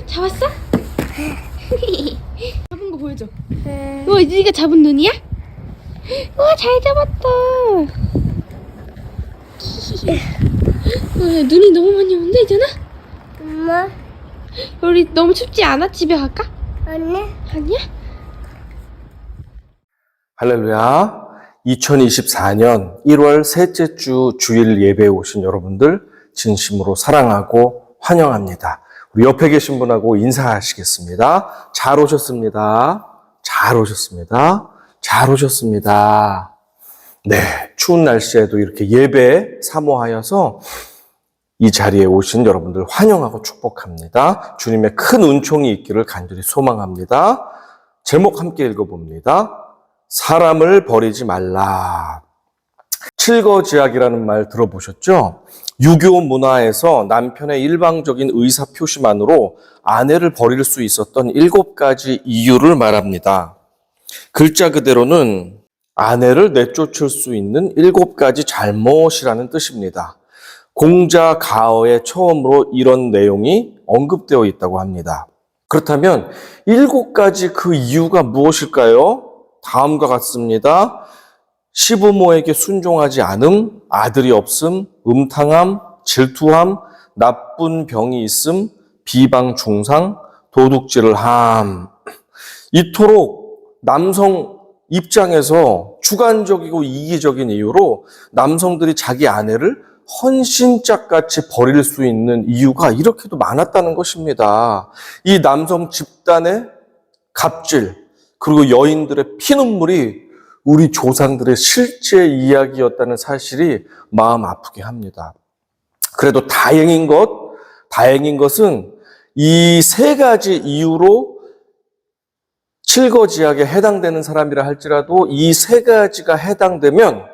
잡았어? 잡은 거 보여줘. 우와, 네가 잡은 눈이야? 우와, 잘 잡았다. 우와, 눈이 너무 많이 오는데, 이제는? 엄마? 우리 너무 춥지 않아? 집에 갈까? 아니? 아니야? 할렐루야. 2024년 1월 셋째 주 주일 예배에 오신 여러분들 진심으로 사랑하고 환영합니다. 우리 옆에 계신 분하고 인사하시겠습니다. 잘 오셨습니다. 잘 오셨습니다. 잘 오셨습니다. 네, 추운 날씨에도 이렇게 예배 사모하여서 이 자리에 오신 여러분들 환영하고 축복합니다. 주님의 큰 은총이 있기를 간절히 소망합니다. 제목 함께 읽어봅니다. 사람을 버리지 말라. 칠거지약이라는 말 들어보셨죠? 유교 문화에서 남편의 일방적인 의사 표시만으로 아내를 버릴 수 있었던 7가지 이유를 말합니다. 글자 그대로는 아내를 내쫓을 수 있는 7가지 잘못이라는 뜻입니다. 공자 가어에 처음으로 이런 내용이 언급되어 있다고 합니다. 그렇다면 7가지 그 이유가 무엇일까요? 다음과 같습니다. 시부모에게 순종하지 않음, 아들이 없음, 음탕함, 질투함, 나쁜 병이 있음, 비방 중상, 도둑질을 함. 이토록 남성 입장에서 주관적이고 이기적인 이유로 남성들이 자기 아내를 헌신짝같이 버릴 수 있는 이유가 이렇게도 많았다는 것입니다. 이 남성 집단의 갑질, 그리고 여인들의 피눈물이 우리 조상들의 실제 이야기였다는 사실이 마음 아프게 합니다. 그래도 다행인 것은 이 3가지 이유로 칠거지약에 해당되는 사람이라 할지라도 이 3가지가 해당되면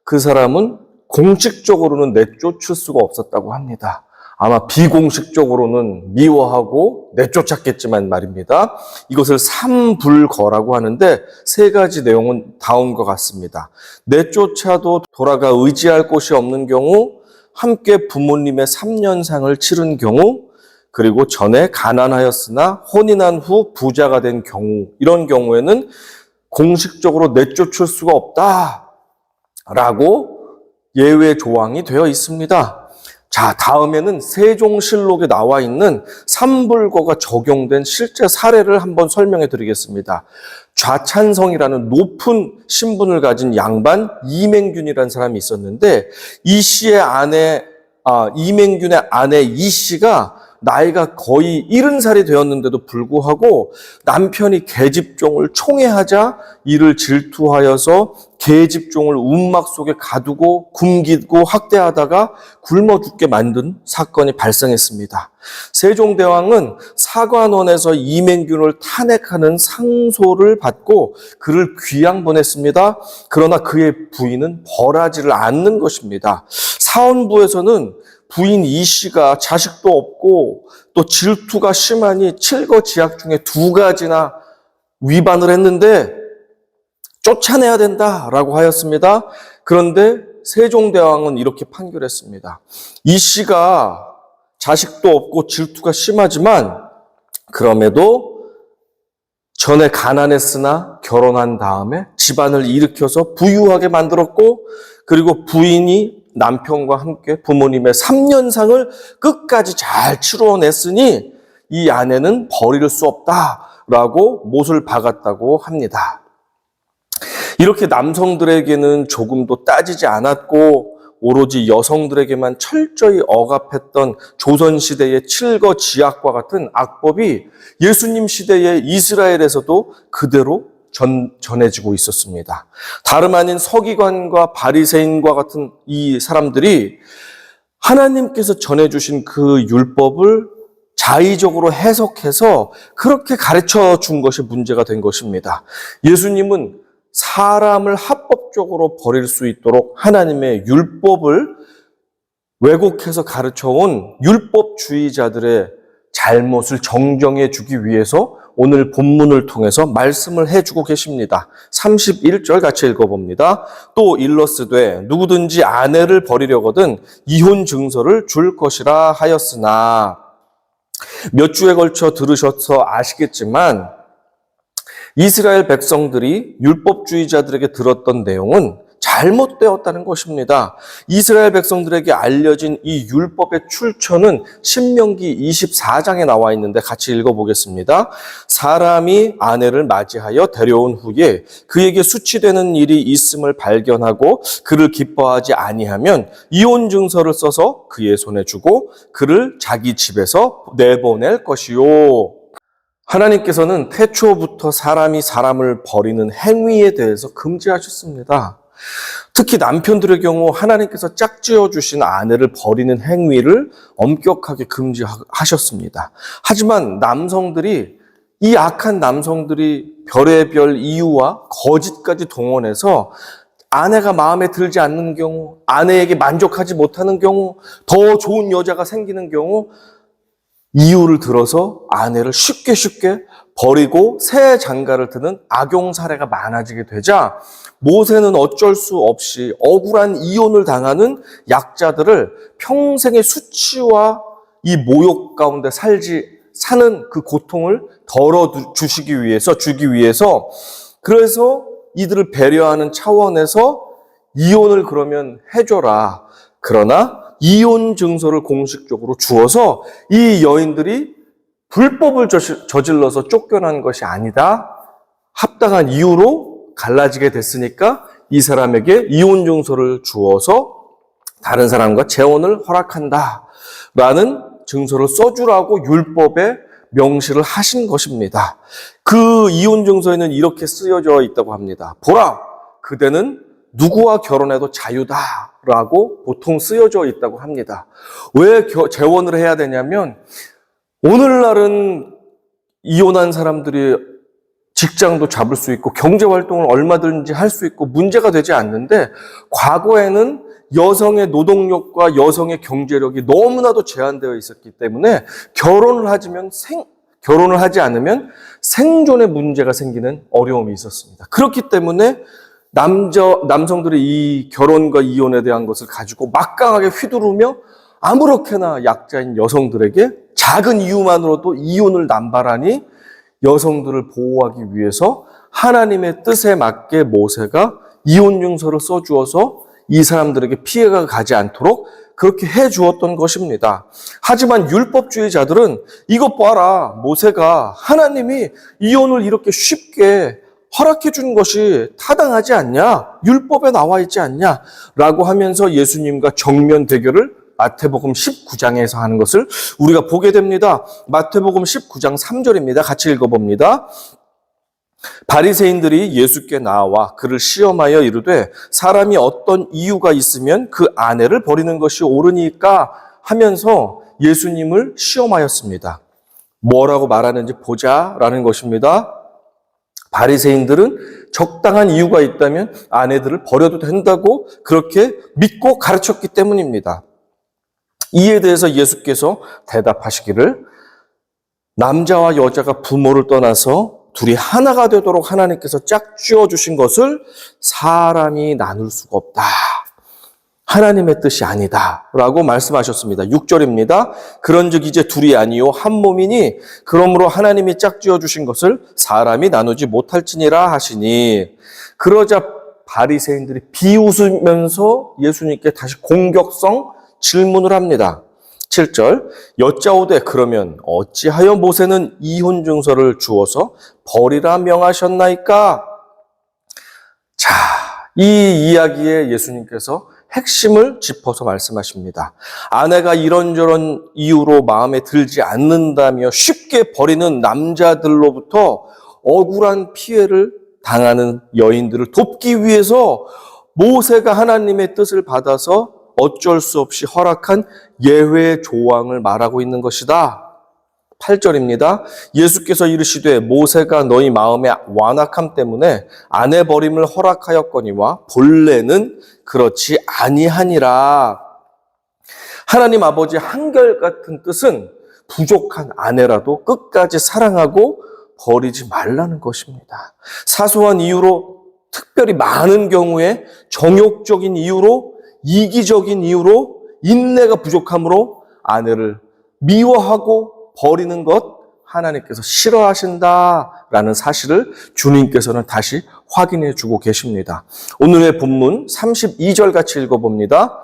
그 사람은 공식적으로는 내쫓을 수가 없었다고 합니다. 아마 비공식적으로는 미워하고 내쫓았겠지만 말입니다. 이것을 삼불거라고 하는데 3가지 내용은 다음과 같습니다. 내쫓아도 돌아가 의지할 곳이 없는 경우, 함께 부모님의 3년상을 치른 경우, 그리고 전에 가난하였으나 혼인한 후 부자가 된 경우, 이런 경우에는 공식적으로 내쫓을 수가 없다라고 예외 조항이 되어 있습니다. 자, 다음에는 세종실록에 나와 있는 삼불거가 적용된 실제 사례를 한번 설명해 드리겠습니다. 좌찬성이라는 높은 신분을 가진 양반 이맹균이라는 사람이 있었는데 이맹균의 아내 이씨가 나이가 거의 70살이 되었는데도 불구하고 남편이 계집종을 총애하자 이를 질투하여서 계집종을 움막 속에 가두고 굶기고 학대하다가 굶어 죽게 만든 사건이 발생했습니다. 세종대왕은 사관원에서 이맹균을 탄핵하는 상소를 받고 그를 귀양 보냈습니다. 그러나 그의 부인은 벌하지를 않는 것입니다. 사원부에서는 부인 이씨가 자식도 없고 또 질투가 심하니 칠거지약 중에 2가지나 위반을 했는데 쫓아내야 된다라고 하였습니다. 그런데 세종대왕은 이렇게 판결했습니다. 이씨가 자식도 없고 질투가 심하지만 그럼에도 전에 가난했으나 결혼한 다음에 집안을 일으켜서 부유하게 만들었고 그리고 부인이 남편과 함께 부모님의 3년상을 끝까지 잘 치러냈으니 이 아내는 버릴 수 없다라고 못을 박았다고 합니다. 이렇게 남성들에게는 조금도 따지지 않았고 오로지 여성들에게만 철저히 억압했던 조선시대의 칠거지약과 같은 악법이 예수님 시대의 이스라엘에서도 그대로 전해지고 있었습니다. 다름 아닌 서기관과 바리새인과 같은 이 사람들이 하나님께서 전해주신 그 율법을 자의적으로 해석해서 그렇게 가르쳐 준 것이 문제가 된 것입니다. 예수님은 사람을 합법적으로 버릴 수 있도록 하나님의 율법을 왜곡해서 가르쳐온 율법주의자들의 잘못을 정정해 주기 위해서 오늘 본문을 통해서 말씀을 해주고 계십니다. 31절 같이 읽어봅니다. 또 일러스되 누구든지 아내를 버리려거든 이혼 증서를 줄 것이라 하였으나 몇 주에 걸쳐 들으셔서 아시겠지만 이스라엘 백성들이 율법주의자들에게 들었던 내용은 잘못되었다는 것입니다. 이스라엘 백성들에게 알려진 이 율법의 출처는 신명기 24장에 나와 있는데 같이 읽어보겠습니다. 사람이 아내를 맞이하여 데려온 후에 그에게 수치되는 일이 있음을 발견하고 그를 기뻐하지 아니하면 이혼 증서를 써서 그의 손에 주고 그를 자기 집에서 내보낼 것이요. 하나님께서는 태초부터 사람이 사람을 버리는 행위에 대해서 금지하셨습니다. 특히 남편들의 경우 하나님께서 짝지어 주신 아내를 버리는 행위를 엄격하게 금지하셨습니다. 하지만 이 악한 남성들이 별의별 이유와 거짓까지 동원해서 아내가 마음에 들지 않는 경우, 아내에게 만족하지 못하는 경우, 더 좋은 여자가 생기는 경우 이유를 들어서 아내를 쉽게 버리고 새 장가를 드는 악용 사례가 많아지게 되자 모세는 어쩔 수 없이 억울한 이혼을 당하는 약자들을 평생의 수치와 이 모욕 가운데 사는 그 고통을 주기 위해서 그래서 이들을 배려하는 차원에서 이혼을 그러면 해줘라. 그러나 이혼 증서를 공식적으로 주어서 이 여인들이 불법을 저질러서 쫓겨난 것이 아니다. 합당한 이유로 갈라지게 됐으니까 이 사람에게 이혼 증서를 주어서 다른 사람과 재혼을 허락한다. 라는 증서를 써주라고 율법에 명시를 하신 것입니다. 그 이혼 증서에는 이렇게 쓰여져 있다고 합니다. 보라, 그대는 누구와 결혼해도 자유다라고 보통 쓰여져 있다고 합니다. 왜 재혼을 해야 되냐면 오늘날은 이혼한 사람들이 직장도 잡을 수 있고 경제활동을 얼마든지 할 수 있고 문제가 되지 않는데 과거에는 여성의 노동력과 여성의 경제력이 너무나도 제한되어 있었기 때문에 결혼을 하지 않으면 생존에 문제가 생기는 어려움이 있었습니다. 그렇기 때문에 남성들이 이 결혼과 이혼에 대한 것을 가지고 막강하게 휘두르며 아무렇게나 약자인 여성들에게 작은 이유만으로도 이혼을 남발하니 여성들을 보호하기 위해서 하나님의 뜻에 맞게 모세가 이혼 증서를 써주어서 이 사람들에게 피해가 가지 않도록 그렇게 해주었던 것입니다. 하지만 율법주의자들은 이것 봐라, 모세가 하나님이 이혼을 이렇게 쉽게 허락해 준 것이 타당하지 않냐? 율법에 나와 있지 않냐? 라고 하면서 예수님과 정면 대결을 마태복음 19장에서 하는 것을 우리가 보게 됩니다. 마태복음 19장 3절입니다. 같이 읽어봅니다. 바리새인들이 예수께 나와 그를 시험하여 이르되 사람이 어떤 이유가 있으면 그 아내를 버리는 것이 옳으니까 하면서 예수님을 시험하였습니다. 뭐라고 말하는지 보자라는 것입니다. 바리새인들은 적당한 이유가 있다면 아내들을 버려도 된다고 그렇게 믿고 가르쳤기 때문입니다. 이에 대해서 예수께서 대답하시기를 남자와 여자가 부모를 떠나서 둘이 하나가 되도록 하나님께서 짝지어 주신 것을 사람이 나눌 수가 없다. 하나님의 뜻이 아니다. 라고 말씀하셨습니다. 6절입니다. 그런즉 이제 둘이 아니요 한 몸이니 그러므로 하나님이 짝지어 주신 것을 사람이 나누지 못할지니라 하시니 그러자 바리새인들이 비웃으면서 예수님께 다시 공격성 질문을 합니다. 7절 여짜오되 그러면 어찌하여 모세는 이혼 증서를 주어서 버리라 명하셨나이까? 자, 이 이야기에 예수님께서 핵심을 짚어서 말씀하십니다. 아내가 이런저런 이유로 마음에 들지 않는다며 쉽게 버리는 남자들로부터 억울한 피해를 당하는 여인들을 돕기 위해서 모세가 하나님의 뜻을 받아서 어쩔 수 없이 허락한 예외 조항을 말하고 있는 것이다. 8절입니다. 예수께서 이르시되 모세가 너희 마음의 완악함 때문에 아내 버림을 허락하였거니와 본래는 그렇지 아니하니라. 하나님 아버지의 한결같은 뜻은 부족한 아내라도 끝까지 사랑하고 버리지 말라는 것입니다. 사소한 이유로, 특별히 많은 경우에 정욕적인 이유로, 이기적인 이유로, 인내가 부족함으로 아내를 미워하고 버리는 것 하나님께서 싫어하신다라는 사실을 주님께서는 다시 확인해 주고 계십니다. 오늘의 본문 32절 같이 읽어봅니다.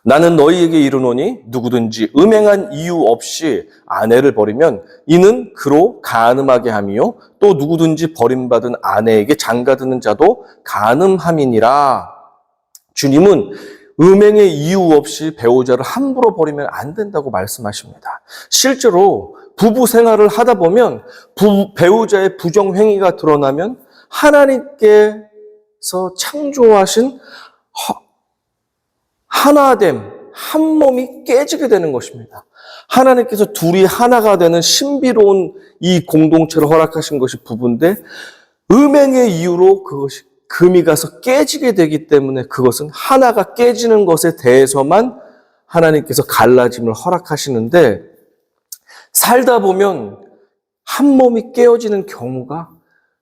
나는 너희에게 이르노니 누구든지 음행한 이유 없이 아내를 버리면 이는 그로 간음하게 함이요 또 누구든지 버림받은 아내에게 장가드는 자도 간음함이니라. 주님은 음행의 이유 없이 배우자를 함부로 버리면 안 된다고 말씀하십니다. 실제로 부부 생활을 하다 보면 배우자의 부정행위가 드러나면 하나님께서 창조하신 하나됨, 한 몸이 깨지게 되는 것입니다. 하나님께서 둘이 하나가 되는 신비로운 이 공동체를 허락하신 것이 부부인데 음행의 이유로 그것이 금이 가서 깨지게 되기 때문에 그것은 하나가 깨지는 것에 대해서만 하나님께서 갈라짐을 허락하시는데 살다 보면 한 몸이 깨어지는 경우가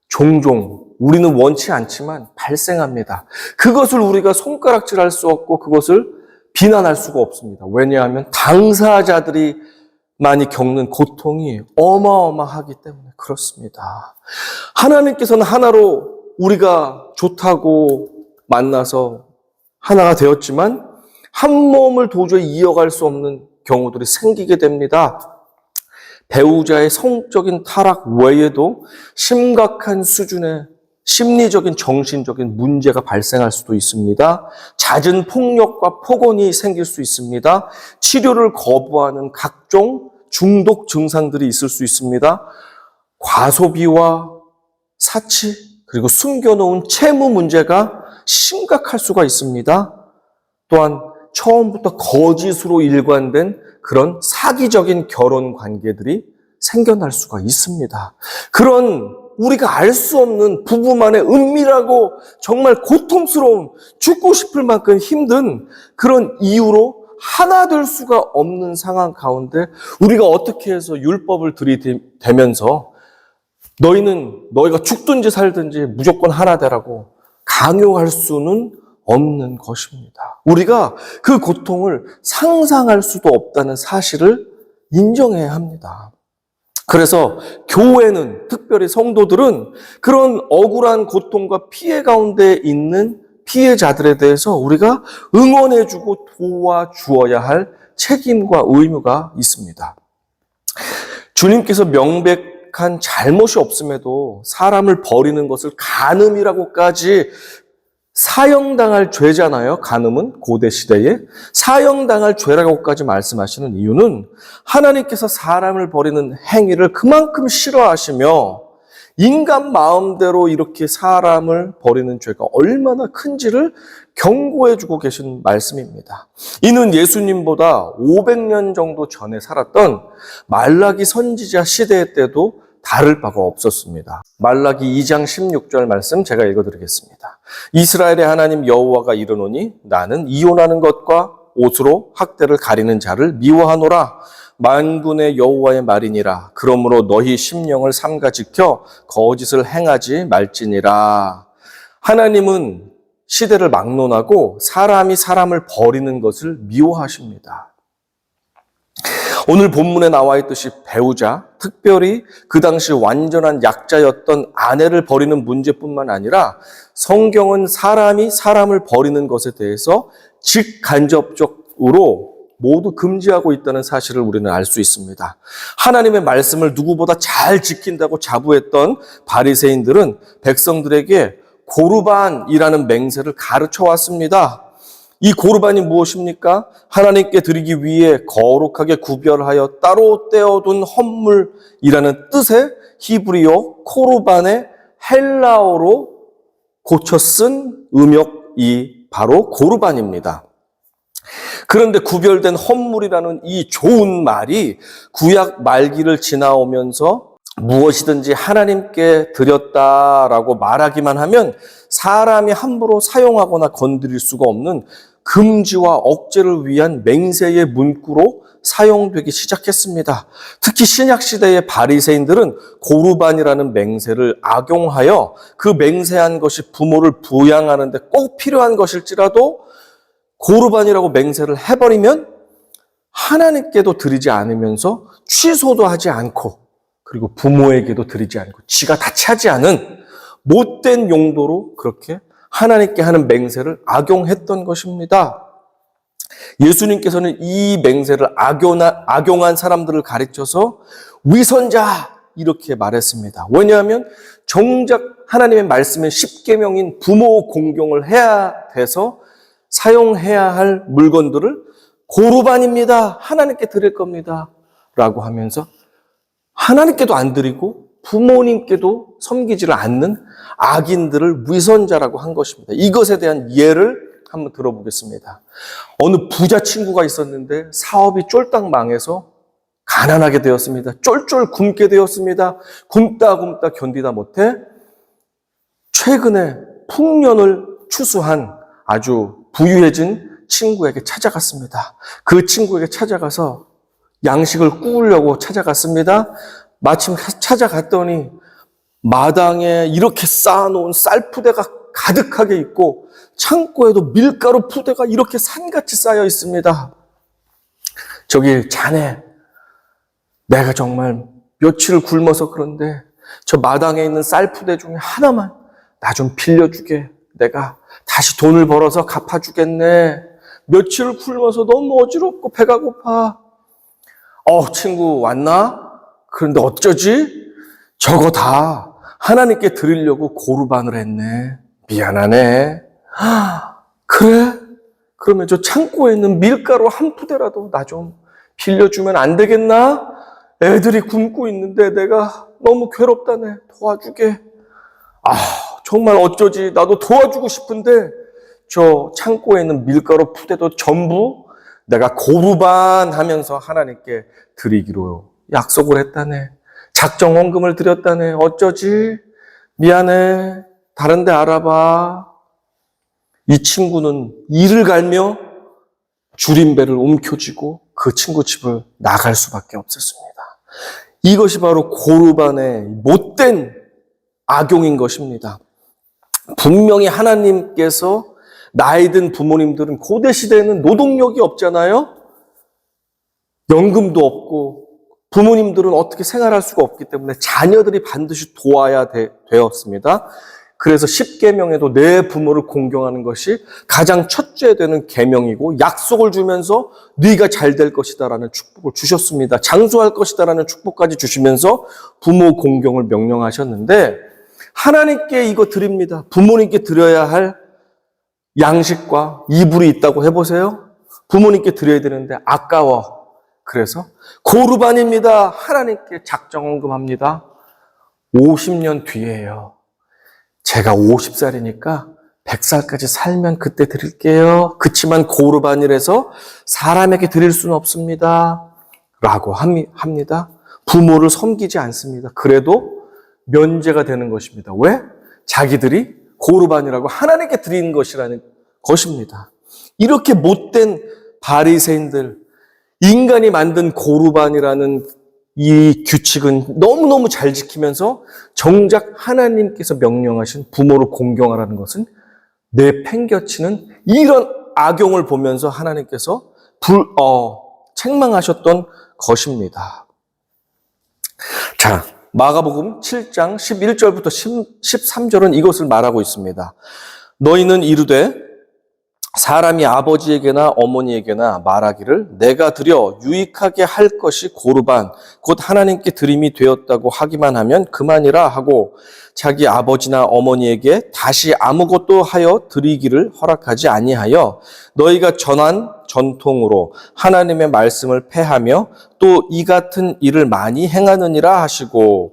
종종 우리는 원치 않지만 발생합니다. 그것을 우리가 손가락질할 수 없고 그것을 비난할 수가 없습니다. 왜냐하면 당사자들이 많이 겪는 고통이 어마어마하기 때문에 그렇습니다. 하나님께서는 하나로 우리가 좋다고 만나서 하나가 되었지만 한 몸을 도저히 이어갈 수 없는 경우들이 생기게 됩니다. 배우자의 성적인 타락 외에도 심각한 수준의 심리적인 정신적인 문제가 발생할 수도 있습니다. 잦은 폭력과 폭언이 생길 수 있습니다. 치료를 거부하는 각종 중독 증상들이 있을 수 있습니다. 과소비와 사치 그리고 숨겨놓은 채무 문제가 심각할 수가 있습니다. 또한 처음부터 거짓으로 일관된 그런 사기적인 결혼 관계들이 생겨날 수가 있습니다. 그런 우리가 알 수 없는 부부만의 은밀하고 정말 고통스러운 죽고 싶을 만큼 힘든 그런 이유로 하나 될 수가 없는 상황 가운데 우리가 어떻게 해서 율법을 들이대면서 너희가 죽든지 살든지 무조건 하나 되라고 강요할 수는 없는 것입니다. 우리가 그 고통을 상상할 수도 없다는 사실을 인정해야 합니다. 그래서 교회는, 특별히 성도들은 그런 억울한 고통과 피해 가운데 있는 피해자들에 대해서 우리가 응원해주고 도와주어야 할 책임과 의무가 있습니다. 주님께서 명백한 잘못이 없음에도 사람을 버리는 것을 간음이라고까지 사형당할 죄잖아요. 간음은 고대 시대에 사형당할 죄라고까지 말씀하시는 이유는 하나님께서 사람을 버리는 행위를 그만큼 싫어하시며 인간 마음대로 이렇게 사람을 버리는 죄가 얼마나 큰지를 경고해주고 계신 말씀입니다. 이는 예수님보다 500년 정도 전에 살았던 말라기 선지자 시대 때도 다를 바가 없었습니다. 말라기 2장 16절 말씀 제가 읽어드리겠습니다. 이스라엘의 하나님 여호와가 이르노니 나는 이혼하는 것과 옷으로 학대를 가리는 자를 미워하노라. 만군의 여호와의 말이니라. 그러므로 너희 심령을 삼가 지켜 거짓을 행하지 말지니라. 하나님은 시대를 막론하고 사람이 사람을 버리는 것을 미워하십니다. 오늘 본문에 나와 있듯이 배우자, 특별히 그 당시 완전한 약자였던 아내를 버리는 문제뿐만 아니라 성경은 사람이 사람을 버리는 것에 대해서 직간접적으로 모두 금지하고 있다는 사실을 우리는 알 수 있습니다. 하나님의 말씀을 누구보다 잘 지킨다고 자부했던 바리새인들은 백성들에게 고르반이라는 맹세를 가르쳐 왔습니다. 이 고르반이 무엇입니까? 하나님께 드리기 위해 거룩하게 구별하여 따로 떼어둔 헌물이라는 뜻의 히브리어 코르반의 헬라어로 고쳐 쓴 음역이 바로 고르반입니다. 그런데 구별된 헌물이라는 이 좋은 말이 구약 말기를 지나오면서 무엇이든지 하나님께 드렸다라고 말하기만 하면 사람이 함부로 사용하거나 건드릴 수가 없는 금지와 억제를 위한 맹세의 문구로 사용되기 시작했습니다. 특히 신약시대의 바리새인들은 고르반이라는 맹세를 악용하여 그 맹세한 것이 부모를 부양하는 데 꼭 필요한 것일지라도 고르반이라고 맹세를 해버리면 하나님께도 드리지 않으면서 취소도 하지 않고 그리고 부모에게도 드리지 않고 지가 다 차지 않은 못된 용도로 그렇게 하나님께 하는 맹세를 악용했던 것입니다. 예수님께서는 이 맹세를 악용한 사람들을 가르쳐서 위선자 이렇게 말했습니다. 왜냐하면 정작 하나님의 말씀인 십계명인 부모 공경을 해야 돼서 사용해야 할 물건들을 고르반입니다. 하나님께 드릴 겁니다. 라고 하면서 하나님께도 안 드리고 부모님께도 섬기지를 않는 악인들을 위선자라고 한 것입니다. 이것에 대한 예를 한번 들어보겠습니다. 어느 부자 친구가 있었는데 사업이 쫄딱 망해서 가난하게 되었습니다. 쫄쫄 굶게 되었습니다. 굶다 견디다 못해 최근에 풍년을 추수한 아주 부유해진 친구에게 찾아갔습니다. 그 친구에게 찾아가서 양식을 구우려고 찾아갔습니다. 마침 찾아갔더니 마당에 이렇게 쌓아놓은 쌀푸대가 가득하게 있고 창고에도 밀가루 푸대가 이렇게 산같이 쌓여 있습니다. 저기 자네, 내가 정말 며칠을 굶어서 그런데 저 마당에 있는 쌀푸대 중에 하나만 나 좀 빌려주게. 내가 다시 돈을 벌어서 갚아주겠네. 며칠을 굶어서 너무 어지럽고 배가 고파. 친구 왔나? 그런데 어쩌지? 저거 다 하나님께 드리려고 고르반을 했네. 미안하네. 그래? 그러면 저 창고에 있는 밀가루 한 푸대라도 나 좀 빌려주면 안 되겠나? 애들이 굶고 있는데 내가 너무 괴롭다네. 도와주게. 정말 어쩌지? 나도 도와주고 싶은데 저 창고에 있는 밀가루 푸대도 전부 내가 고르반 하면서 하나님께 드리기로 약속을 했다네. 작정 헌금을 드렸다네. 어쩌지? 미안해. 다른 데 알아봐. 이 친구는 이를 갈며 줄임배를 움켜쥐고 그 친구 집을 나갈 수밖에 없었습니다. 이것이 바로 고르반의 못된 악용인 것입니다. 분명히 하나님께서 나이 든 부모님들은 고대 시대에는 노동력이 없잖아요. 연금도 없고 부모님들은 어떻게 생활할 수가 없기 때문에 자녀들이 반드시 도와야 되었습니다. 그래서 십계명에도 내 부모를 공경하는 것이 가장 첫째 되는 계명이고 약속을 주면서 네가 잘 될 것이다라는 축복을 주셨습니다. 장수할 것이다라는 축복까지 주시면서 부모 공경을 명령하셨는데 하나님께 이거 드립니다. 부모님께 드려야 할 양식과 이불이 있다고 해보세요. 부모님께 드려야 되는데 아까워. 그래서 고르반입니다. 하나님께 작정헌금합니다. 50년 뒤에요. 제가 50살이니까 100살까지 살면 그때 드릴게요. 그치만 고르반이라서 사람에게 드릴 수는 없습니다. 라고 합니다. 부모를 섬기지 않습니다. 그래도 면제가 되는 것입니다. 왜? 자기들이 고르반이라고 하나님께 드리는 것이라는 것입니다. 이렇게 못된 바리새인들, 인간이 만든 고르반이라는 이 규칙은 너무너무 잘 지키면서 정작 하나님께서 명령하신 부모를 공경하라는 것은 내팽겨치는 이런 악용을 보면서 하나님께서 책망하셨던 것입니다. 자, 마가복음 7장 11절부터 13절은 이것을 말하고 있습니다. 너희는 이르되 사람이 아버지에게나 어머니에게나 말하기를 내가 드려 유익하게 할 것이 고르반 곧 하나님께 드림이 되었다고 하기만 하면 그만이라 하고 자기 아버지나 어머니에게 다시 아무것도 하여 드리기를 허락하지 아니하여 너희가 전한 전통으로 하나님의 말씀을 폐하며 또 이 같은 일을 많이 행하느니라 하시고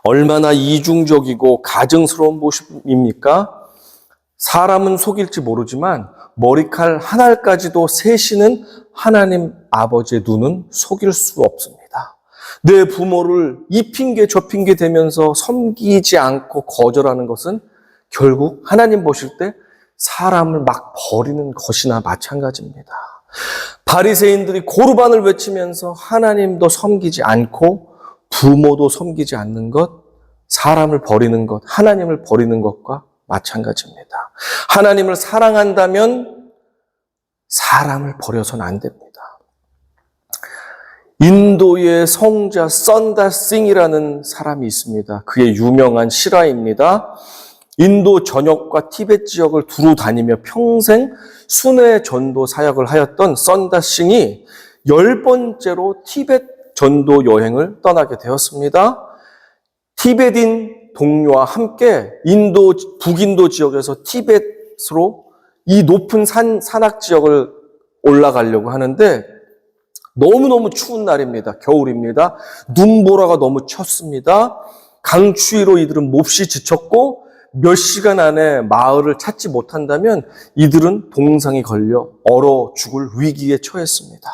얼마나 이중적이고 가증스러운 모습입니까? 사람은 속일지 모르지만 머리칼 한 알까지도 세시는 하나님 아버지의 눈은 속일 수 없습니다. 내 부모를 이 핑계 저 핑계 대면서 섬기지 않고 거절하는 것은 결국 하나님 보실 때 사람을 막 버리는 것이나 마찬가지입니다. 바리새인들이 고르반을 외치면서 하나님도 섬기지 않고 부모도 섬기지 않는 것, 사람을 버리는 것, 하나님을 버리는 것과 마찬가지입니다. 하나님을 사랑한다면 사람을 버려서는 안 됩니다. 인도의 성자 선다싱이라는 사람이 있습니다. 그의 유명한 실화입니다. 인도 전역과 티벳 지역을 두루 다니며 평생 순회 전도 사역을 하였던 선다싱이 10번째로 티벳 전도 여행을 떠나게 되었습니다. 티베트인 동료와 함께 북인도 지역에서 티벳으로 이 높은 산악 지역을 올라가려고 하는데 너무너무 추운 날입니다. 겨울입니다. 눈보라가 너무 쳤습니다. 강추위로 이들은 몹시 지쳤고 몇 시간 안에 마을을 찾지 못한다면 이들은 동상이 걸려 얼어 죽을 위기에 처했습니다.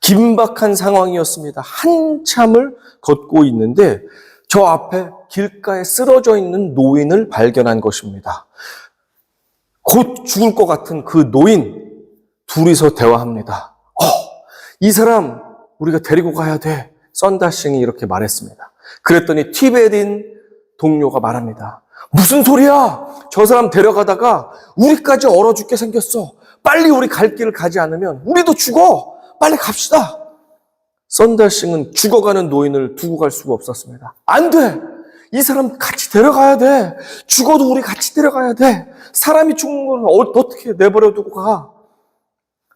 긴박한 상황이었습니다. 한참을 걷고 있는데 저 앞에 길가에 쓰러져 있는 노인을 발견한 것입니다. 곧 죽을 것 같은 그 노인, 둘이서 대화합니다. 이 사람 우리가 데리고 가야 돼. 선다싱이 이렇게 말했습니다. 그랬더니 티베트인 동료가 말합니다. 무슨 소리야? 저 사람 데려가다가 우리까지 얼어 죽게 생겼어. 빨리 우리 갈 길을 가지 않으면 우리도 죽어. 빨리 갑시다. 선다싱은 죽어가는 노인을 두고 갈 수가 없었습니다. 안 돼. 이 사람 같이 데려가야 돼. 죽어도 우리 같이 데려가야 돼. 사람이 죽는 걸 어떻게 내버려 두고 가?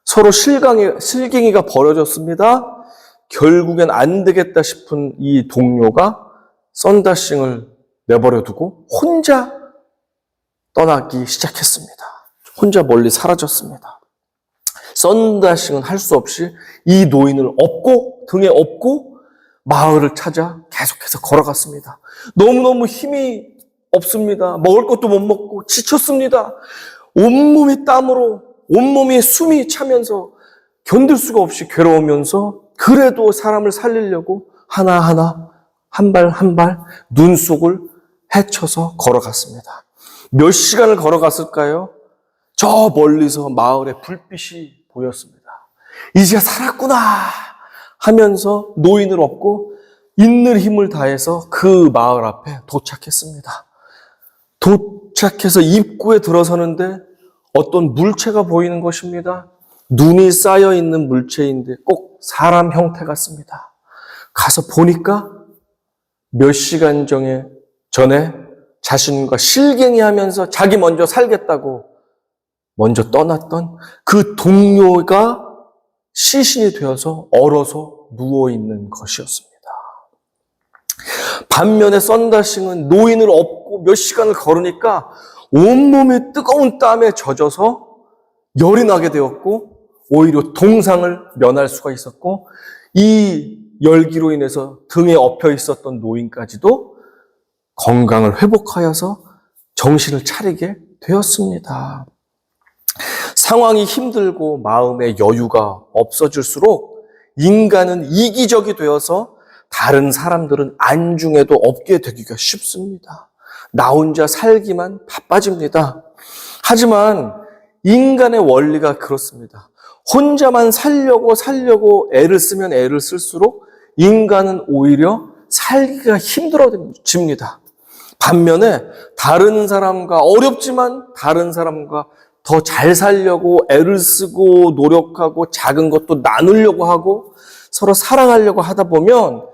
서로 실갱이가 벌어졌습니다. 결국엔 안 되겠다 싶은 이 동료가 선다싱을 내버려 두고 혼자 떠나기 시작했습니다. 혼자 멀리 사라졌습니다. 선다싱은 할 수 없이 이 노인을 등에 업고 마을을 찾아 계속해서 걸어갔습니다. 너무너무 힘이 없습니다. 먹을 것도 못 먹고 지쳤습니다. 온몸이 땀으로 온몸이 숨이 차면서 견딜 수가 없이 괴로우면서 그래도 사람을 살리려고 하나하나 한 발 한 발 눈 속을 헤쳐서 걸어갔습니다. 몇 시간을 걸어갔을까요? 저 멀리서 마을에 불빛이 보였습니다. 이제 살았구나 하면서 노인을 업고 있는 힘을 다해서 그 마을 앞에 도착했습니다. 도착해서 입구에 들어서는데 어떤 물체가 보이는 것입니다. 눈이 쌓여 있는 물체인데 꼭 사람 형태 같습니다. 가서 보니까 몇 시간 전에 자신과 실갱이하면서 자기 먼저 살겠다고 먼저 떠났던 그 동료가 시신이 되어서 얼어서 누워있는 것이었습니다. 반면에 선다싱은 노인을 업고 몇 시간을 걸으니까 온몸이 뜨거운 땀에 젖어서 열이 나게 되었고 오히려 동상을 면할 수가 있었고 이 열기로 인해서 등에 엎여 있었던 노인까지도 건강을 회복하여서 정신을 차리게 되었습니다. 상황이 힘들고 마음의 여유가 없어질수록 인간은 이기적이 되어서 다른 사람들은 안중에도 없게 되기가 쉽습니다. 나 혼자 살기만 바빠집니다. 하지만 인간의 원리가 그렇습니다. 혼자만 살려고 애를 쓰면 애를 쓸수록 인간은 오히려 살기가 힘들어집니다. 반면에 다른 사람과 어렵지만 다른 사람과 더 잘 살려고 애를 쓰고 노력하고 작은 것도 나누려고 하고 서로 사랑하려고 하다 보면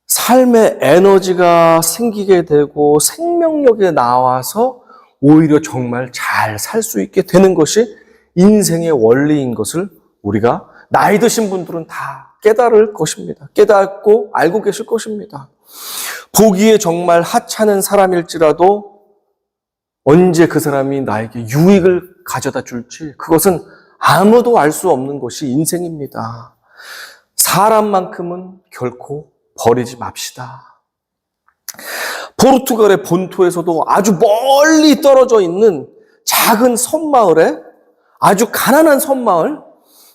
삶의 에너지가 생기게 되고 생명력이 나와서 오히려 정말 잘 살 수 있게 되는 것이 인생의 원리인 것을 우리가 나이 드신 분들은 다 깨달을 것입니다. 깨닫고 알고 계실 것입니다. 보기에 정말 하찮은 사람일지라도 언제 그 사람이 나에게 유익을 가져다 줄지 그것은 아무도 알 수 없는 것이 인생입니다. 사람만큼은 결코 버리지 맙시다. 포르투갈의 본토에서도 아주 멀리 떨어져 있는 작은 섬마을에 아주 가난한 섬마을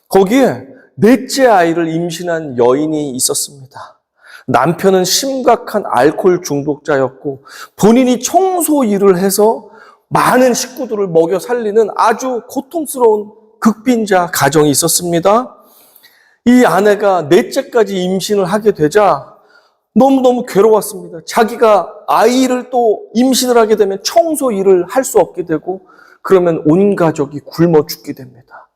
거기에 넷째 아이를 임신한 여인이 있었습니다. 남편은 심각한 알코올 중독자였고 본인이 청소 일을 해서 많은 식구들을 먹여 살리는 아주 고통스러운 극빈자 가정이 있었습니다. 이 아내가 넷째까지 임신을 하게 되자 너무너무 괴로웠습니다. 자기가 아이를 또 임신을 하게 되면 청소 일을 할 수 없게 되고 그러면 온 가족이 굶어 죽게 됩니다.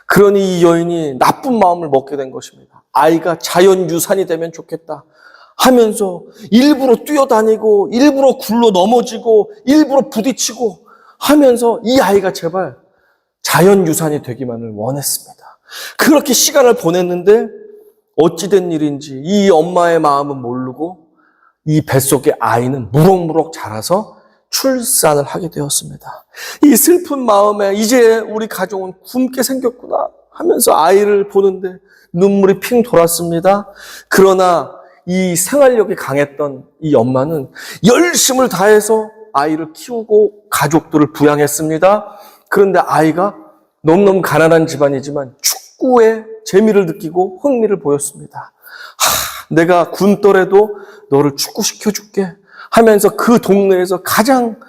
그러니 이 여인이 나쁜 마음을 먹게 된 것입니다. 아이가 자연유산이 되면 좋겠다 하면서 일부러 뛰어다니고 일부러 굴러 넘어지고 일부러 부딪히고 하면서 이 아이가 제발 자연유산이 되기만을 원했습니다. 그렇게 시간을 보냈는데 어찌된 일인지 이 엄마의 마음은 모르고 이 뱃속의 아이는 무럭무럭 자라서 출산을 하게 되었습니다. 이 슬픈 마음에 이제 우리 가족은 굶게 생겼구나 하면서 아이를 보는데 눈물이 핑 돌았습니다. 그러나 이 생활력이 강했던 이 엄마는 열심을 다해서 아이를 키우고 가족들을 부양했습니다. 그런데 아이가 너무너무 가난한 집안이지만 축구에 재미를 느끼고 흥미를 보였습니다. 내가 군더라도 너를 축구시켜줄게 하면서 그 동네에서 가장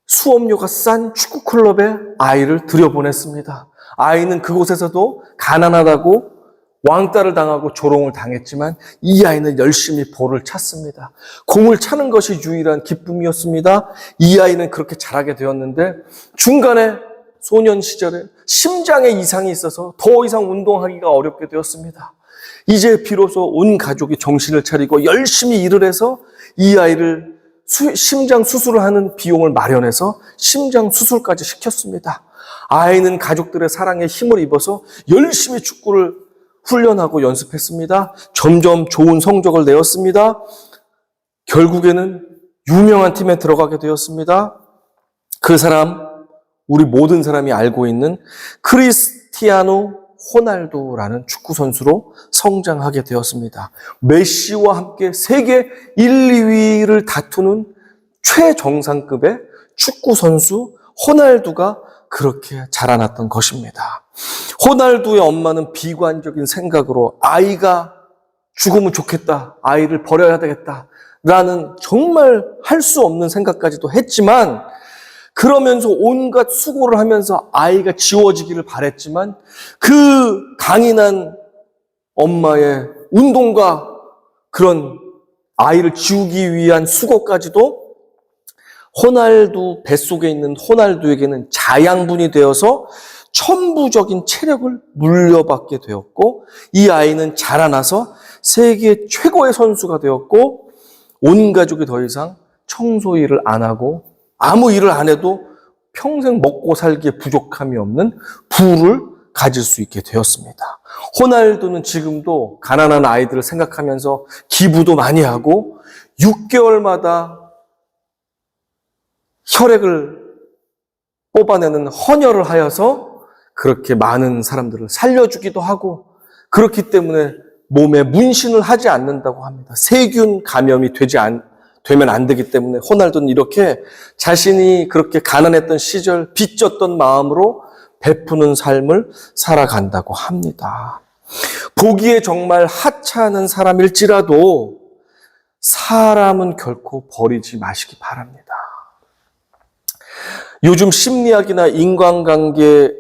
수업료가 싼 축구클럽에 아이를 들여보냈습니다. 아이는 그곳에서도 가난하다고 왕따를 당하고 조롱을 당했지만 이 아이는 열심히 볼을 찼습니다. 공을 차는 것이 유일한 기쁨이었습니다. 이 아이는 그렇게 자라게 되었는데 중간에 소년 시절에 심장에 이상이 있어서 더 이상 운동하기가 어렵게 되었습니다. 이제 비로소 온 가족이 정신을 차리고 열심히 일을 해서 이 아이를 심장 수술을 하는 비용을 마련해서 심장 수술까지 시켰습니다. 아이는 가족들의 사랑에 힘을 입어서 열심히 축구를 훈련하고 연습했습니다. 점점 좋은 성적을 내었습니다. 결국에는 유명한 팀에 들어가게 되었습니다. 그 사람, 우리 모든 사람이 알고 있는 크리스티아노 호날두라는 축구 선수로 성장하게 되었습니다. 메시와 함께 세계 1, 2위를 다투는 최정상급의 축구 선수 호날두가 그렇게 자라났던 것입니다. 호날두의 엄마는 비관적인 생각으로 아이가 죽으면 좋겠다, 아이를 버려야 되겠다 라는 정말 할 수 없는 생각까지도 했지만 그러면서 온갖 수고를 하면서 아이가 지워지기를 바랬지만 그 강인한 엄마의 운동과 그런 아이를 지우기 위한 수고까지도 호날두 뱃속에 있는 호날두에게는 자양분이 되어서 천부적인 체력을 물려받게 되었고 이 아이는 자라나서 세계 최고의 선수가 되었고 온 가족이 더 이상 청소 일을 안 하고 아무 일을 안 해도 평생 먹고 살기에 부족함이 없는 부를 가질 수 있게 되었습니다. 호날두는 지금도 가난한 아이들을 생각하면서 기부도 많이 하고 6개월마다 혈액을 뽑아내는 헌혈을 하여서 그렇게 많은 사람들을 살려주기도 하고 그렇기 때문에 몸에 문신을 하지 않는다고 합니다. 세균 감염이 되면 안 되기 때문에 호날두는 이렇게 자신이 그렇게 가난했던 시절 빚졌던 마음으로 베푸는 삶을 살아간다고 합니다. 보기에 정말 하찮은 사람일지라도 사람은 결코 버리지 마시기 바랍니다. 요즘 심리학이나 인간관계를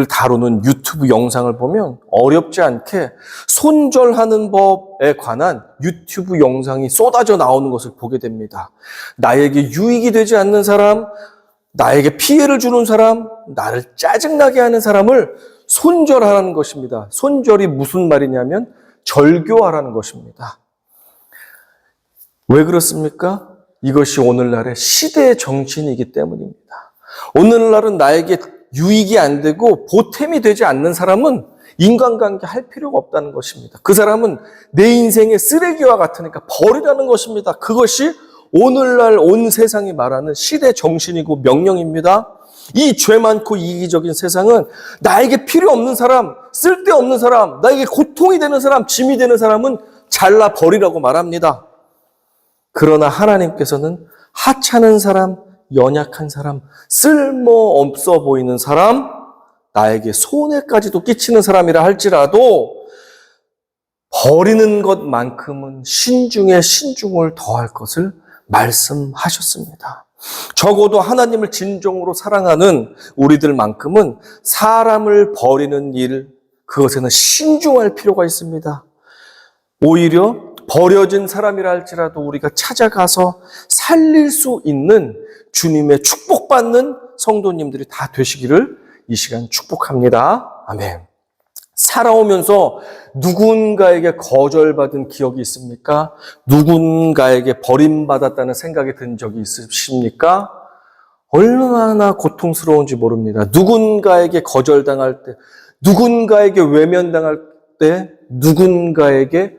다루는 유튜브 영상을 보면 어렵지 않게 손절하는 법에 관한 유튜브 영상이 쏟아져 나오는 것을 보게 됩니다. 나에게 유익이 되지 않는 사람, 나에게 피해를 주는 사람, 나를 짜증나게 하는 사람을 손절하라는 것입니다. 손절이 무슨 말이냐면 절교하라는 것입니다. 왜 그렇습니까? 이것이 오늘날의 시대의 정신이기 때문입니다. 오늘날은 나에게 유익이 안 되고 보탬이 되지 않는 사람은 인간관계 할 필요가 없다는 것입니다. 그 사람은 내 인생의 쓰레기와 같으니까 버리라는 것입니다. 그것이 오늘날 온 세상이 말하는 시대 정신이고 명령입니다. 이 죄 많고 이기적인 세상은 나에게 필요 없는 사람, 쓸데없는 사람, 나에게 고통이 되는 사람, 짐이 되는 사람은 잘라 버리라고 말합니다. 그러나 하나님께서는 하찮은 사람, 연약한 사람, 쓸모없어 보이는 사람, 나에게 손해까지도 끼치는 사람이라 할지라도 버리는 것만큼은 신중에 신중을 더할 것을 말씀하셨습니다. 적어도 하나님을 진정으로 사랑하는 우리들만큼은 사람을 버리는 일, 그것에는 신중할 필요가 있습니다. 오히려 버려진 사람이라 할지라도 우리가 찾아가서 살릴 수 있는 주님의 축복받는 성도님들이 다 되시기를 이 시간 축복합니다. 아멘. 살아오면서 누군가에게 거절받은 기억이 있습니까? 누군가에게 버림받았다는 생각이 든 적이 있으십니까? 얼마나 고통스러운지 모릅니다. 누군가에게 거절당할 때, 누군가에게 외면당할 때, 누군가에게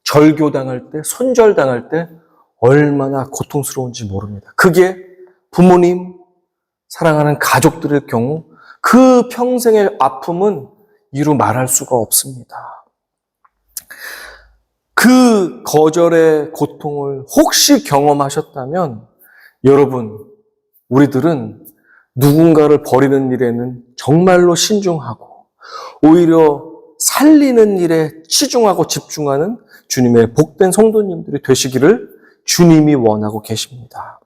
절교당할 때, 손절당할 때 얼마나 고통스러운지 모릅니다. 그게 부모님, 사랑하는 가족들의 경우 그 평생의 아픔은 이루 말할 수가 없습니다. 그 거절의 고통을 혹시 경험하셨다면 여러분, 우리들은 누군가를 버리는 일에는 정말로 신중하고 오히려 살리는 일에 치중하고 집중하는 주님의 복된 성도님들이 되시기를 주님이 원하고 계십니다.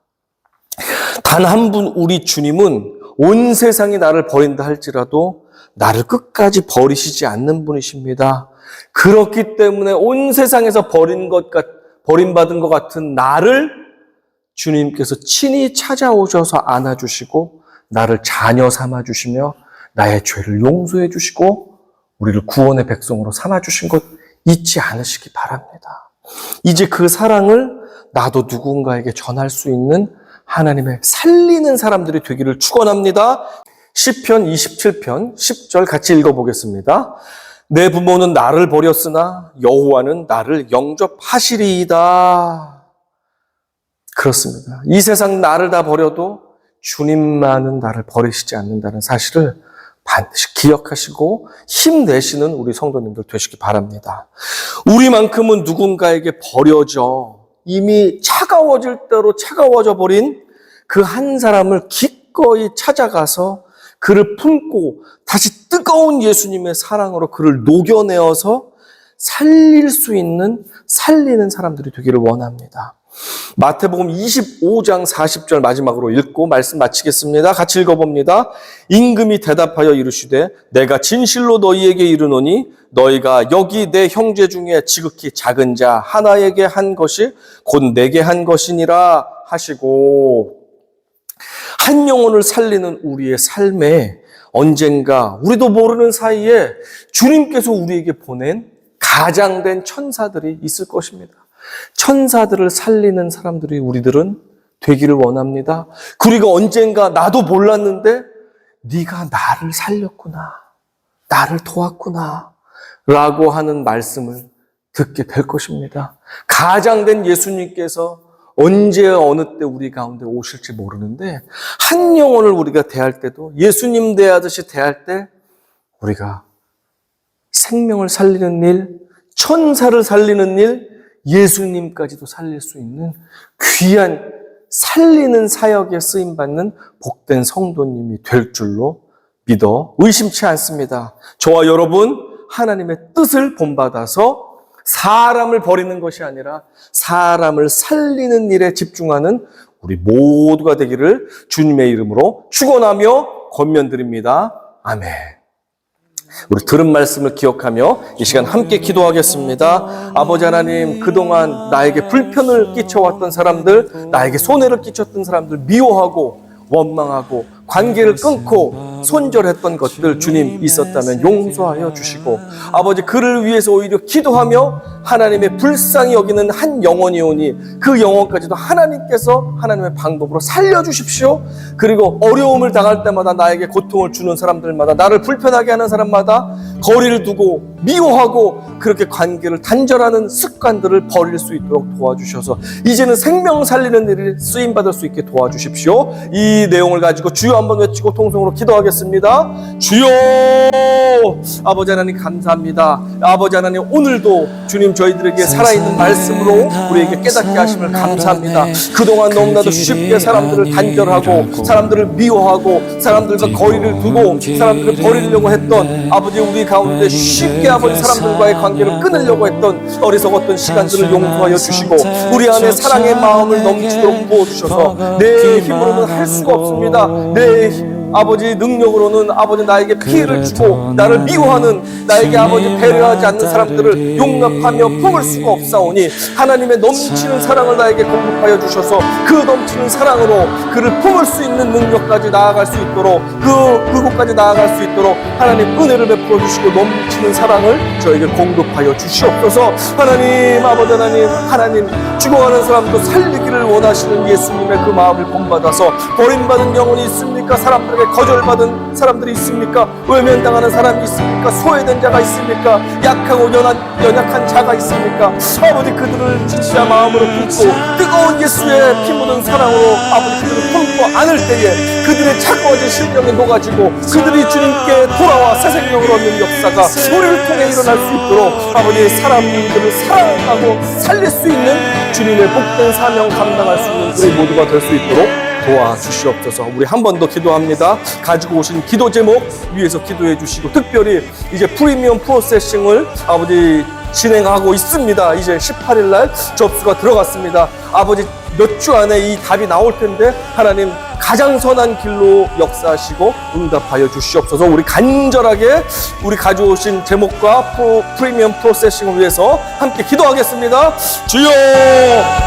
단 한 분 우리 주님은 온 세상이 나를 버린다 할지라도 나를 끝까지 버리시지 않는 분이십니다. 그렇기 때문에 온 세상에서 버림받은 것 같은 나를 주님께서 친히 찾아오셔서 안아주시고 나를 자녀 삼아주시며 나의 죄를 용서해 주시고 우리를 구원의 백성으로 삼아주신 것 잊지 않으시기 바랍니다. 이제 그 사랑을 나도 누군가에게 전할 수 있는 하나님의 살리는 사람들이 되기를 축원합니다. 시편 27편 10절 같이 읽어보겠습니다. 내 부모는 나를 버렸으나 여호와는 나를 영접하시리이다. 그렇습니다. 이 세상 나를 다 버려도 주님만은 나를 버리시지 않는다는 사실을 반드시 기억하시고 힘내시는 우리 성도님들 되시기 바랍니다. 우리만큼은 누군가에게 버려져 이미 차가워질 대로 차가워져 버린 그 한 사람을 기꺼이 찾아가서 그를 품고 다시 뜨거운 예수님의 사랑으로 그를 녹여내어서 살릴 수 있는 살리는 사람들이 되기를 원합니다. 마태복음 25장 40절 마지막으로 읽고 말씀 마치겠습니다. 같이 읽어봅니다. 임금이 대답하여 이르시되 내가 진실로 너희에게 이르노니 너희가 여기 내 형제 중에 지극히 작은 자 하나에게 한 것이 곧 내게 한 것이니라 하시고, 한 영혼을 살리는 우리의 삶에 언젠가 우리도 모르는 사이에 주님께서 우리에게 보낸 가장된 천사들이 있을 것입니다. 천사들을 살리는 사람들이 우리들은 되기를 원합니다. 그리고 언젠가 나도 몰랐는데 네가 나를 살렸구나, 나를 도왔구나 라고 하는 말씀을 듣게 될 것입니다. 가장된 예수님께서 언제 어느 때 우리 가운데 오실지 모르는데 한 영혼을 우리가 대할 때도 예수님 대하듯이 대할 때 우리가 생명을 살리는 일, 천사를 살리는 일, 예수님까지도 살릴 수 있는 귀한 살리는 사역에 쓰임받는 복된 성도님이 될 줄로 믿어 의심치 않습니다. 저와 여러분 하나님의 뜻을 본받아서 사람을 버리는 것이 아니라 사람을 살리는 일에 집중하는 우리 모두가 되기를 주님의 이름으로 축원하며 권면드립니다. 아멘. 우리 들은 말씀을 기억하며 이 시간 함께 기도하겠습니다. 아버지 하나님, 그동안 나에게 불편을 끼쳐왔던 사람들, 나에게 손해를 끼쳤던 사람들, 미워하고 원망하고 관계를 끊고 손절했던 것들 주님 있었다면 용서하여 주시고, 아버지 그를 위해서 오히려 기도하며 하나님의 불쌍히 여기는 한 영혼이 오니 그 영혼까지도 하나님께서 하나님의 방법으로 살려주십시오. 그리고 어려움을 당할 때마다 나에게 고통을 주는 사람들마다, 나를 불편하게 하는 사람마다 거리를 두고 미워하고 그렇게 관계를 단절하는 습관들을 버릴 수 있도록 도와주셔서 이제는 생명 살리는 일을 쓰임받을 수 있게 도와주십시오. 이 내용을 가지고 주여 한번 외치고 통성으로 기도하겠습니다. 주여! 아버지 하나님 감사합니다. 아버지 하나님, 오늘도 주님 저희들에게 살아있는 말씀으로 우리에게 깨닫게 하심을 감사합니다. 그동안 너무나도 쉽게 사람들을 단절하고 사람들을 미워하고 사람들과 거리를 두고 사람들을 버리려고 했던 아버지, 우리 가운데 쉽게 아버지 사람들과의 관계를 끊으려고 했던 어리석었던 시간들을 용서하여 주시고 우리 안에 사랑의 마음을 넘치도록 부어주셔서 내 힘으로는 할 수가 없습니다. 내 아버지 능력으로는 아버지 나에게 피해를 주고 나를 미워하는 나에게 아버지 배려하지 않는 사람들을 용납하며 품을 수가 없사오니 하나님의 넘치는 사랑을 나에게 공급하여 주셔서 그 넘치는 사랑으로 그를 품을 수 있는 능력까지 나아갈 수 있도록 그곳까지 나아갈 수 있도록 하나님 은혜를 베풀어 주시고 넘치는 사랑을 저에게 공급하여 주시옵소서. 하나님 아버지 하나님 죽어가는 사람도 살리기를 원하시는 예수님의 그 마음을 본받아서 버림받은 영혼이 있습니까? 사람들에게 거절받은 사람들이 있습니까? 외면당하는 사람이 있습니까? 소외된 자가 있습니까? 약하고 연약한 자가 있습니까? 아버지 그들을 진짜 마음으로 품고 뜨거운 예수의 피 묻은 사랑으로 아버지 그들을 품고 안을 때에 그들의 차가워진 심령이 녹아지고 그들이 주님께 돌아와 새 생명을 얻는 역사가 우리를 통해 일어날 수 있도록 아버지 사람들을 사랑하고 살릴 수 있는 주님의 복된 사명 감당할 수 있는 우리 모두가 될 수 있도록 도와주시옵소서. 우리 한 번 더 기도합니다. 가지고 오신 기도 제목 위에서 기도해 주시고 특별히 이제 프리미엄 프로세싱을 아버지 진행하고 있습니다. 이제 18일 날 접수가 들어갔습니다. 아버지 몇 주 안에 이 답이 나올 텐데 하나님 가장 선한 길로 역사하시고 응답하여 주시옵소서. 우리 간절하게 우리 가져오신 제목과 프리미엄 프로세싱을 위해서 함께 기도하겠습니다. 주여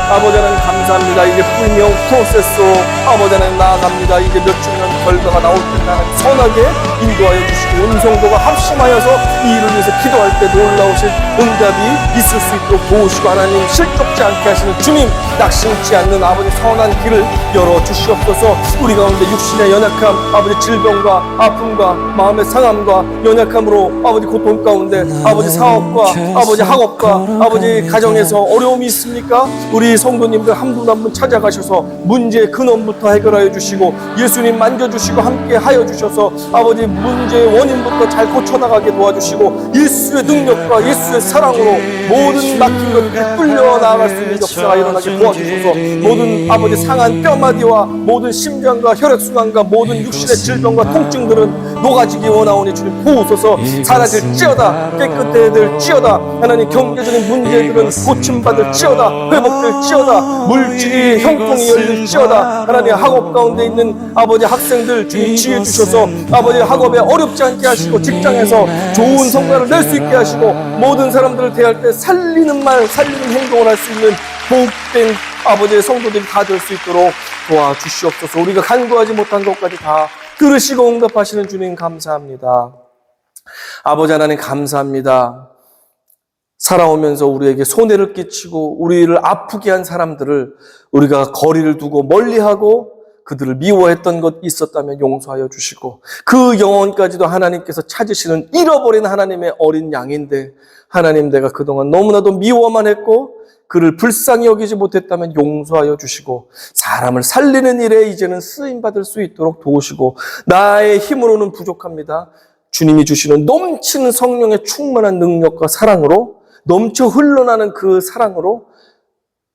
아버지 하나님 감사합니다. 이제 프리미엄 프로세스로 아버지 하나님 나아갑니다. 이제 몇 주년 결과가 나올 텐데 하나님 선하게 인도하여 주시고 음성도가 합심하여서 이 일을 위해서 기도할 때 놀라우신 응답이 있을 수 있도록 도우시고 하나님 실족지 않게 하시는 주님 낙심치 않는 아버지 선한 길을 열어주시옵소서. 우리 가운데 육신의 연약함 아버지 질병과 아픔과 마음의 상함과 연약함으로 아버지 고통 가운데 아버지 사업과 아버지 학업과 아버지 가정에서 어려움이 있습니까? 우리 성도님들 한 분 한 분 찾아가셔서 문제의 근원부터 해결하여 주시고 예수님 만져주시고 함께 하여 주셔서 아버지 문제의 원인부터 잘 고쳐나가게 도와주시고 예수의 능력과 예수의 사랑으로 모든 막힌 것들을 뚫려 나아갈 수 있는 역사가 일어나게 도와주셔서 모든 아버지 상한 뼈마디와 모든 심장과 혈액순환과 모든 육신의 질병과 통증들은 녹아지기 원하오니 주님 도우소서. 사라질지어다. 깨끗해질지어다. 하나님 경제적인 문제들은 고침받을지어다. 회복될지어다. 물질이 형통이 열릴지어다. 하나님 학업 가운데 있는 아버지 학생들 주님 지혜 주셔서 아버지 학업에 어렵지 않게 하시고 직장에서 좋은 성과를 낼 수 있게 하시고 모든 사람들을 대할 때 살리는 말 살리는 행동을 할 수 있는 복된 아버지의 성도들이 다 될 수 있도록 도와주시옵소서. 우리가 간구하지 못한 것까지 다 들으시고 응답하시는 주님 감사합니다. 아버지 하나님 감사합니다. 살아오면서 우리에게 손해를 끼치고 우리를 아프게 한 사람들을 우리가 거리를 두고 멀리하고 그들을 미워했던 것 있었다면 용서하여 주시고 그 영혼까지도 하나님께서 찾으시는 잃어버린 하나님의 어린 양인데 하나님 내가 그동안 너무나도 미워만 했고 그를 불쌍히 여기지 못했다면 용서하여 주시고 사람을 살리는 일에 이제는 쓰임받을 수 있도록 도우시고 나의 힘으로는 부족합니다. 주님이 주시는 넘치는 성령의 충만한 능력과 사랑으로 넘쳐 흘러나는 그 사랑으로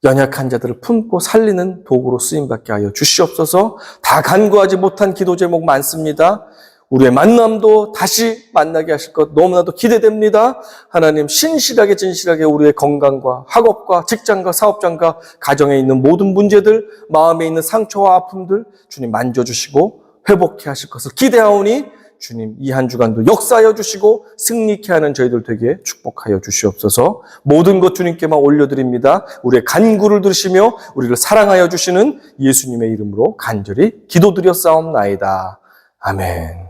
연약한 자들을 품고 살리는 도구로 쓰임받게 하여 주시옵소서. 다 간구하지 못한 기도 제목 많습니다. 우리의 만남도 다시 만나게 하실 것 너무나도 기대됩니다. 하나님 신실하게 진실하게 우리의 건강과 학업과 직장과 사업장과 가정에 있는 모든 문제들, 마음에 있는 상처와 아픔들 주님 만져주시고 회복케 하실 것을 기대하오니 주님 이 한 주간도 역사하여 주시고 승리케 하는 저희들 되게 축복하여 주시옵소서. 모든 것 주님께만 올려드립니다. 우리의 간구를 들으시며 우리를 사랑하여 주시는 예수님의 이름으로 간절히 기도드렸사옵나이다. 아멘.